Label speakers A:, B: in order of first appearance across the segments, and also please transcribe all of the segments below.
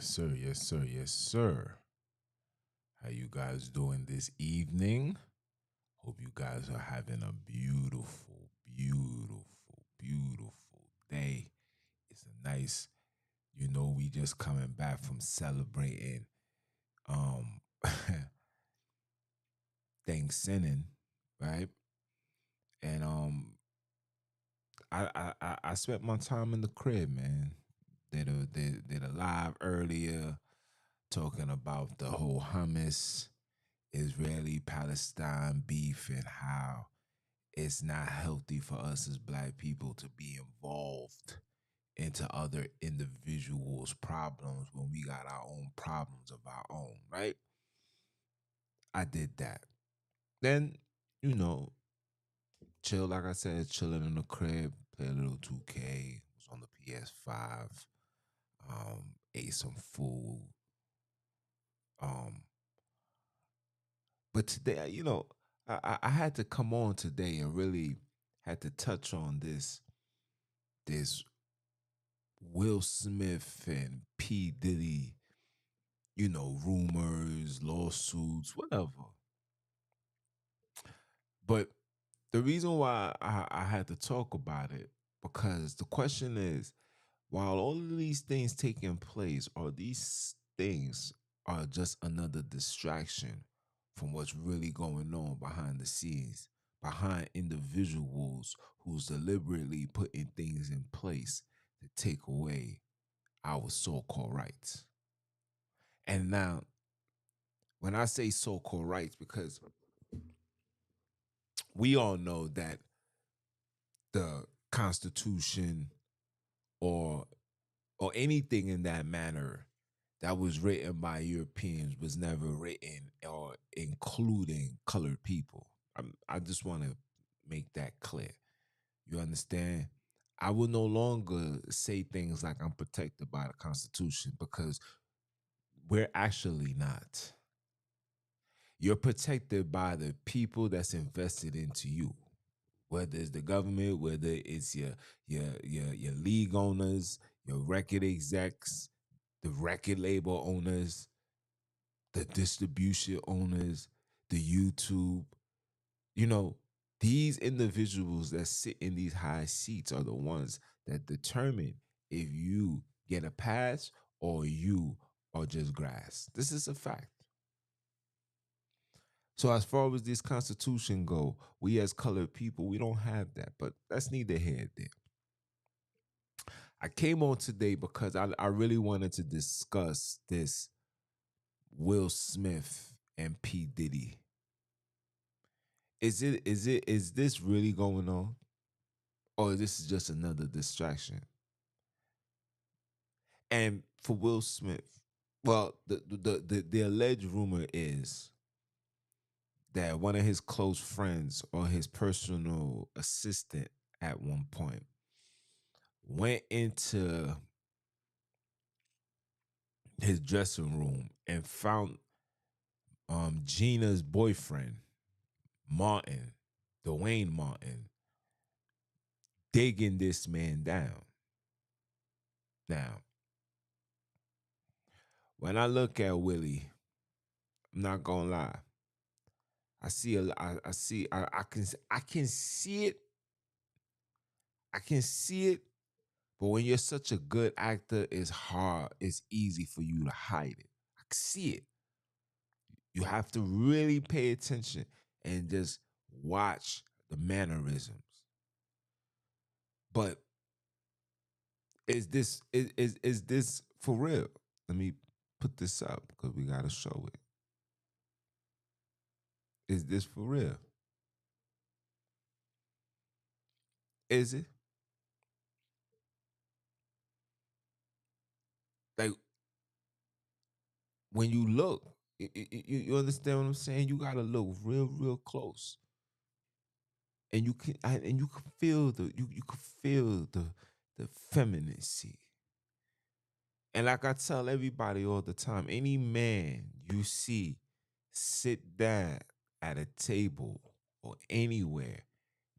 A: Yes, sir. Yes, sir. Yes, sir. How you guys doing this evening? Hope you guys are having a beautiful, beautiful, beautiful day. It's a nice, we just coming back from celebrating um Thanksgiving, right? And I spent my time in the crib, man. Did a live earlier talking about the whole hummus Israeli Palestine beef and how it's not healthy for us as black people to be involved into other individuals' problems when we got our own problems of our own, right? I did that. Then, you know, chill, like I said, chilling in the crib, play a little 2K, was on the PS5, ate some food. Um, but today, I had to come on today and really had to touch on this Will Smith and P Diddy, rumors, lawsuits, whatever. But the reason why I had to talk about it, because the question is, while all of these things taking place, are these things are just another distraction from what's really going on behind the scenes, behind individuals who's deliberately putting things in place to take away our so-called rights. And now, when I say so-called rights, because we all know that the Constitution or anything in that manner that was written by Europeans was never written or including colored people. I just want to make that clear. You understand? I will no longer say things like I'm protected by the Constitution because we're actually not. You're protected by the people that's invested into you, whether it's the government, whether it's your league owners, your record execs, the record label owners, the distribution owners, the YouTube. You know, these individuals that sit in these high seats are the ones that determine if you get a pass or you are just grass. This is a fact. So as far as this constitution go, we as colored people, we don't have that. But that's neither here nor there. I came on today because I really wanted to discuss this Will Smith and P Diddy. Is this really going on? Or this is just another distraction? And for Will Smith, well, the alleged rumor is that one of his close friends or his personal assistant at one point went into his dressing room and found Gina's boyfriend, Martin, Dwayne Martin, digging this man down. Now, when I look at Willie, I'm not gonna lie. I see I see I can see it. I can see it. But when you're such a good actor, it's hard. It's easy for you to hide it. I can see it. You have to really pay attention and just watch the mannerisms. But is this for real? Let me put this up because we gotta show it. Is this for real? Is it? Like when you look, you understand what I'm saying? You gotta look real close, and you can feel you can feel the femininity. And like I tell everybody all the time, any man you see sit down at a table or anywhere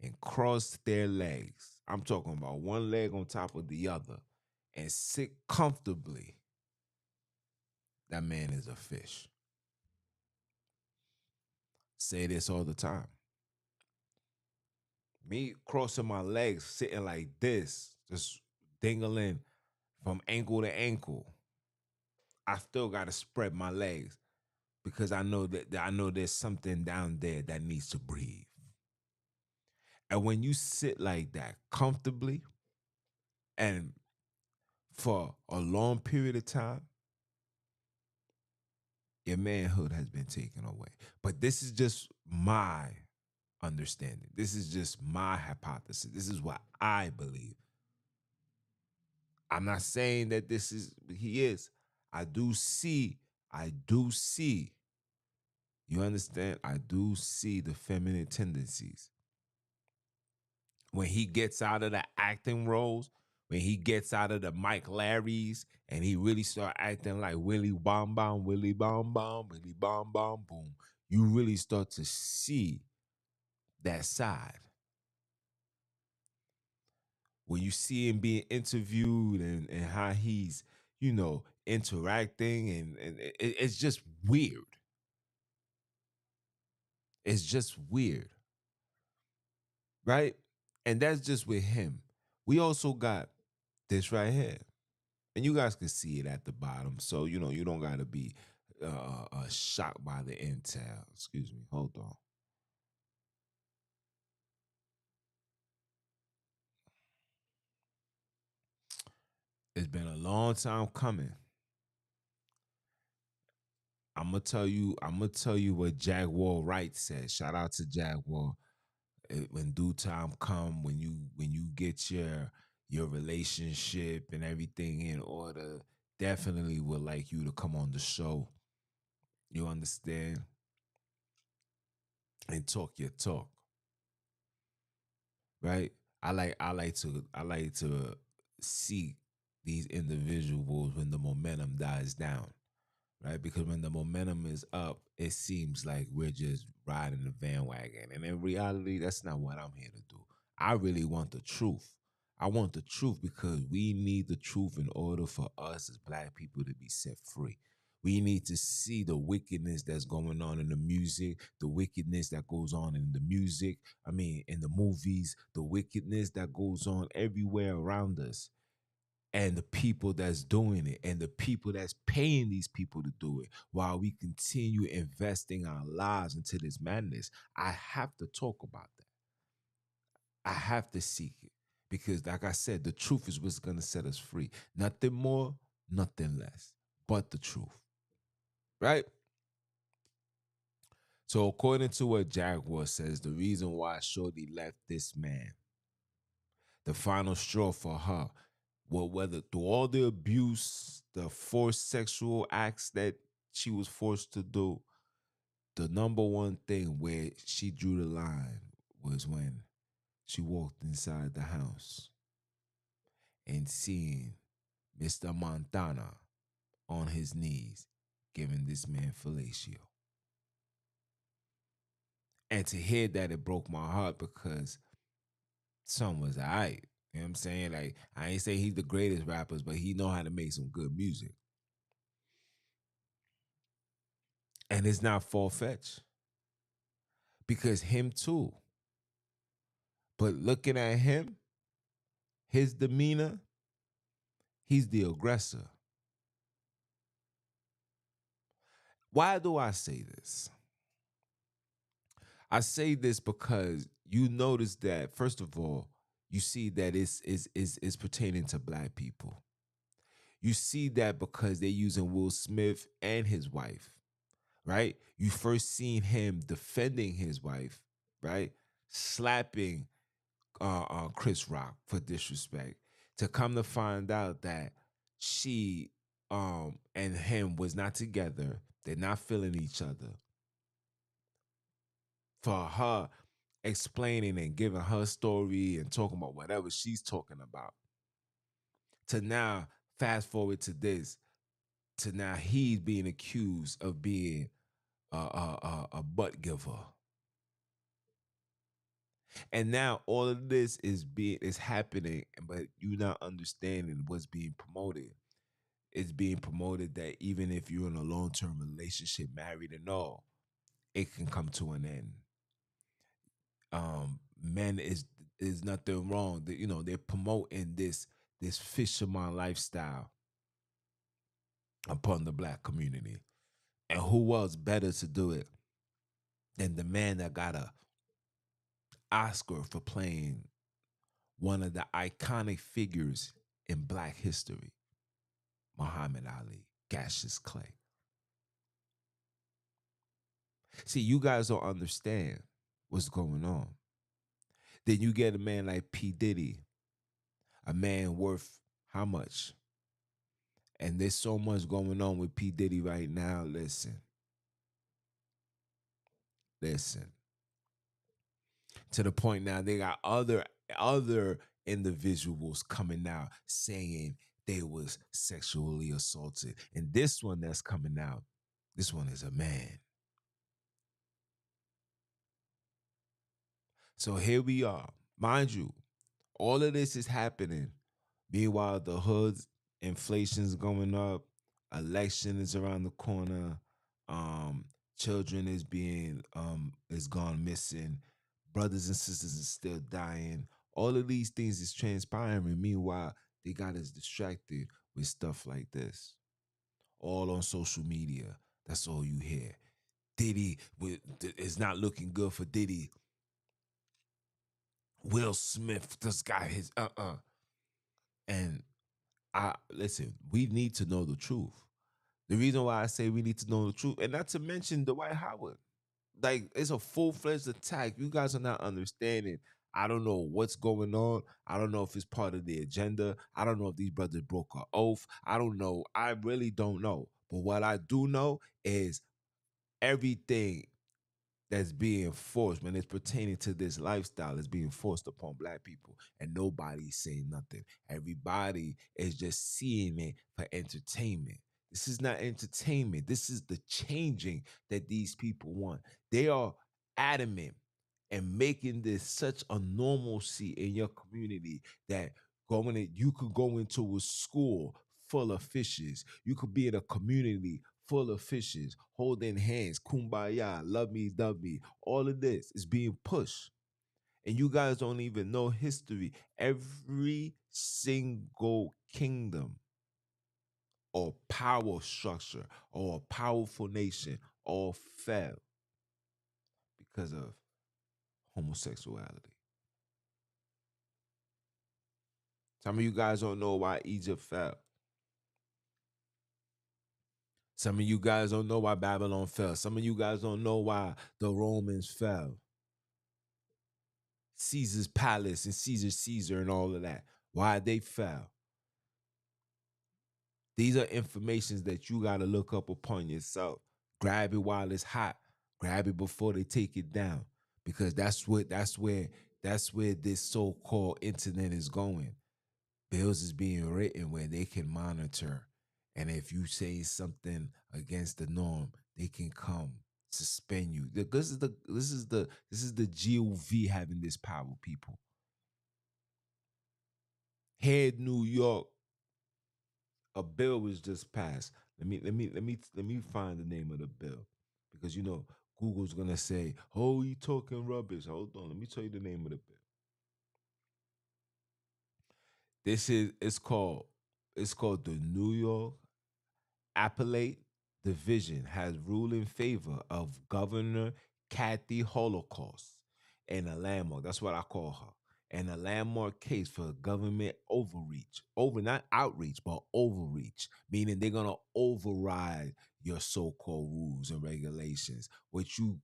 A: and cross their legs, I'm talking about one leg on top of the other, and sit comfortably, that man is a fish. Say this all the time. Me crossing my legs, sitting like this, just dingling from ankle to ankle. I still gotta spread my legs because I know there's something down there that needs to breathe. And when you sit like that comfortably and for a long period of time, your manhood has been taken away. But this is just my understanding. This is just my hypothesis. This is what I believe. I'm not saying that this is he is. I do see, I do see, you understand? I do see the feminine tendencies. When he gets out of the acting roles, when he gets out of the Mike Larrys and he really start acting like Willie Bomb Bomb, Willie Bomb Bomb, Willie Bomb Bomb Boom, you really start to see that side. When you see him being interviewed and how he's, interacting and it's just weird. It's just weird, right? And that's just with him. We also got this right here. And you guys can see it at the bottom. So, you don't got to be shocked by the intel. Excuse me. Hold on. It's been a long time coming. I'm gonna tell you what Jaguar Wright said. Shout out to Jaguar. When due time come, when you get your relationship and everything in order, definitely would like you to come on the show. You understand? And talk your talk, right? I like to see these individuals when the momentum dies down, right? Because when the momentum is up, it seems like we're just riding the bandwagon. And in reality, that's not what I'm here to do. I really want the truth. I want the truth because we need the truth in order for us as black people to be set free. We need to see the wickedness that's going on in the music, the wickedness that goes on in the music, in the movies, the wickedness that goes on everywhere around us and the people that's doing it and the people that's paying these people to do it while we continue investing our lives into this madness. I have to talk about that. I have to seek it because, like I said, the truth is what's going to set us free. Nothing more, nothing less, but the truth. Right? So, according to what Jaguar says, the reason why Shorty left this man, the final straw for her, well, whether through all the abuse, the forced sexual acts that she was forced to do, the number one thing where she drew the line was when she walked inside the house and seeing Mr. Montana on his knees giving this man fellatio. And to hear that, it broke my heart because son was alright. You know what I'm saying? Like, I ain't say he's the greatest rappers, but he know how to make some good music. And it's not far-fetched. Because him too. But looking at him, his demeanor, he's the aggressor. Why do I say this? I say this because you notice that, first of all, you see that it's pertaining to black people. You see that because they're using Will Smith and his wife, right? You first seen him defending his wife, right? Slapping Chris Rock for disrespect. To come to find out that she and him was not together, they're not feeling each other. For her explaining and giving her story and talking about whatever she's talking about. To now, fast forward to this, to now he's being accused of being a butt giver. And now all of this is happening, but you're not understanding what's being promoted. it's being promoted that even if you're in a long-term relationship, married and all, it can come to an end. Men is nothing wrong. You know, they're promoting this fisherman lifestyle upon the black community. And who else better to do it than the man that got a Oscar for playing one of the iconic figures in black history, Muhammad Ali, Cassius Clay. See, you guys don't understand what's going on. Then you get a man like P Diddy, a man worth how much? And there's so much going on with P Diddy right now. Listen. To the point now they got other individuals coming out saying they was sexually assaulted. And this one that's coming out, this one is a man. So here we are. Mind you, all of this is happening. Meanwhile, the hood's inflation's going up, election is around the corner, um, children is gone missing, brothers and sisters are still dying. All of these things is transpiring. Meanwhile, they got us distracted with stuff like this. All on social media. That's all you hear. Diddy is not looking good for Diddy. Will Smith just got his And I listen, we need to know the truth. The reason why I say we need to know the truth, and not to mention Dwight Howard. Like, it's a full-fledged attack. You guys are not understanding. I don't know what's going on. I don't know if it's part of the agenda. I don't know if these brothers broke an oath. I don't know. I really don't know. But what I do know is everything that's being forced when it's pertaining to this lifestyle is being forced upon black people, and nobody's saying nothing. Everybody is just seeing it for entertainment. This is not entertainment. This is the changing that these people want. They are adamant and making this such a normalcy in your community that you could go into a school full of fishes. You could be in a community full of fishes, holding hands, kumbaya, love me, dub me. All of this is being pushed. And you guys don't even know history. Every single kingdom or power structure or a powerful nation all fell because of homosexuality. Some of you guys don't know why Egypt fell. Some of you guys don't know why Babylon fell. Some of you guys don't know why the Romans fell. Caesar's palace and Caesar and all of that. Why they fell. These are informations that you got to look up upon yourself. Grab it while it's hot. Grab it before they take it down, because that's where this so-called internet is going. Bills is being written where they can monitor, and if you say something against the norm, they can come suspend you. This is the GOV having this power, people. Here in New York, a bill was just passed. Let me find the name of the bill, because Google's gonna say, "Oh, you talking rubbish." Hold on, let me tell you the name of the bill. This is it's called the New York Appellate Division has ruled in favor of Governor Kathy Holocaust and a landmark. That's what I call her. And a landmark case for government overreach. Not outreach, but overreach. Meaning they're gonna override your so-called rules and regulations. What you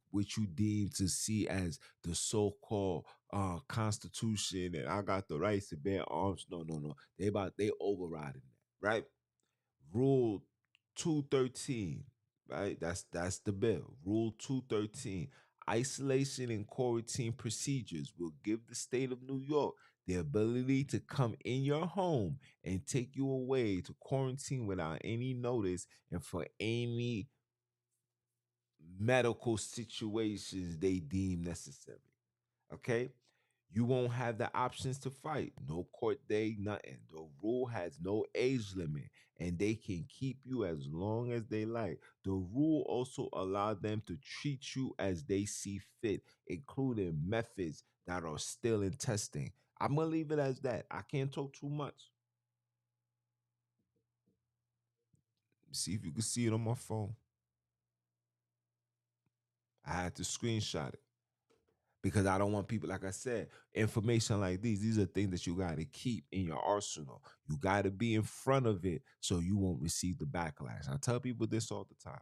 A: deem to see as the so-called constitution, and I got the rights to bear arms. No, no, no. They overriding that, right? Rule 213, right? That's the bill. Rule 213. Isolation and quarantine procedures will give the state of New York the ability to come in your home and take you away to quarantine without any notice and for any medical situations they deem necessary. Okay? You won't have the options to fight. No court day, nothing. The rule has no age limit and they can keep you as long as they like. The rule also allows them to treat you as they see fit, including methods that are still in testing. I'm going to leave it as that. I can't talk too much. See if you can see it on my phone. I had to screenshot it because I don't want people, like I said, information like these are things that you got to keep in your arsenal. You got to be in front of it so you won't receive the backlash. I tell people this all the time.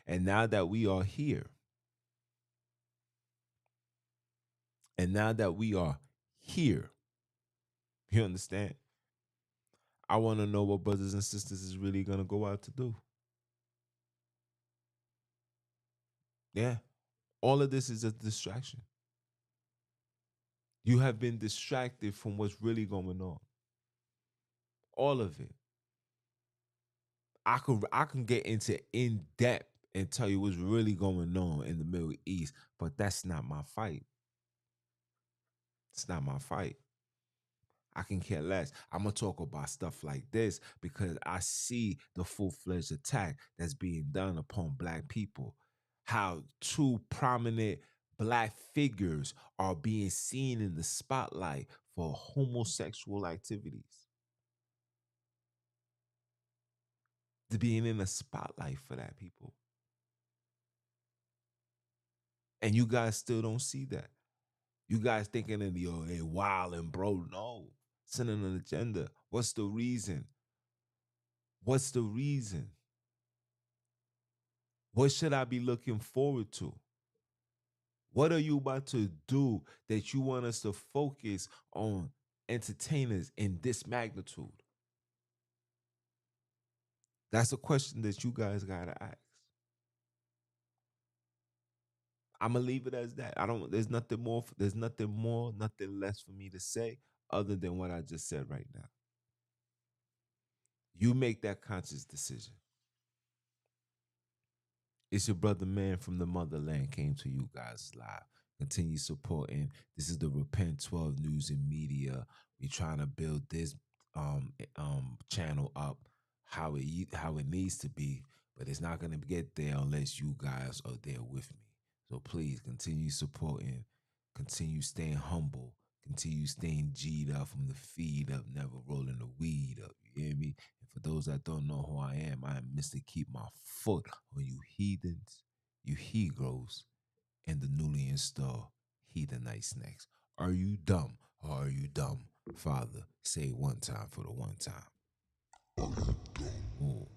A: And now that we are here, and now that we are here, you understand? I want to know what brothers and sisters is really going to go out to do. Yeah. All of this is a distraction. You have been distracted from what's really going on. All of it. I can get into in depth and tell you what's really going on in the Middle East, but that's not my fight. It's not my fight. I can care less. I'm gonna talk about stuff like this because I see the full-fledged attack that's being done upon black people. How two prominent black figures are being seen in the spotlight for homosexual activities. To being in the spotlight for that, people. And you guys still don't see that. You guys thinking that yo, they wild and bro. No. Sending an agenda. What's the reason? What's the reason? What should I be looking forward to? What are you about to do that you want us to focus on entertainers in this magnitude? That's a question that you guys gotta ask. I'm gonna leave it as that. I don't. There's nothing more. There's nothing more. Nothing less for me to say other than what I just said right now. You make that conscious decision. It's your brother man from the motherland came to you guys live. Continue supporting. This is the Repent 12 News and Media. We trying to build this channel up how it needs to be, but it's not gonna get there unless you guys are there with me. So please continue supporting, continue staying humble, continue staying G'd up from the feed up, never rolling the weed up. You hear me? And for those that don't know who I am Mr. Keep My Foot on you heathens, you he-gros, and the newly installed heathenite snacks. Are you dumb or are you dumb? Father, say it one time for the one time. Ooh.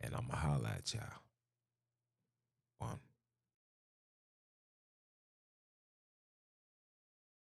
A: And I'ma holla at y'all. One.